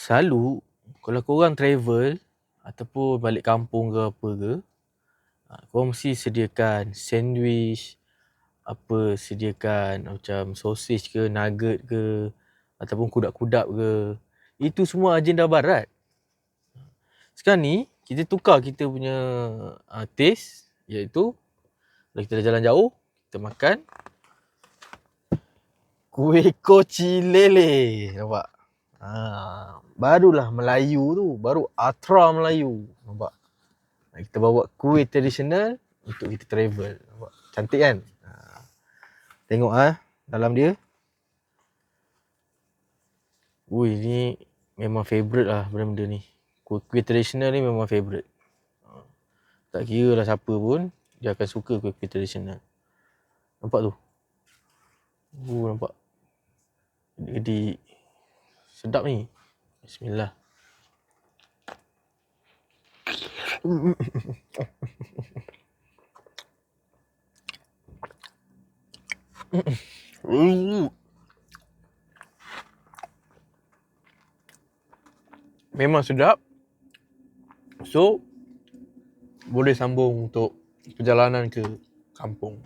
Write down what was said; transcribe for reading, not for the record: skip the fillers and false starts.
Selalu kalau korang travel ataupun balik kampung ke apa ke, korang mesti sediakan sandwich, sediakan macam sausage ke, nugget ke, ataupun kudap-kudap ke. Itu semua agenda barat. Sekarang ni kita tukar kita punya taste, iaitu kalau kita dah jalan jauh, kita makan kuih koci lele. Nampak? Barulah Melayu tu, baru Atra Melayu. Nampak? Kita bawa kuih tradisional untuk kita travel. Nampak? Cantik kan? Tengok dalam dia. Ui, ni memang favourite lah benda-benda ni. Kuih tradisional ni memang favourite. Tak kira lah siapa pun, dia akan suka kuih tradisional. Nampak tu? Nampak? Gede-gede. Sedap ni. Bismillah. Memang sedap. So, boleh sambung untuk perjalanan ke kampung.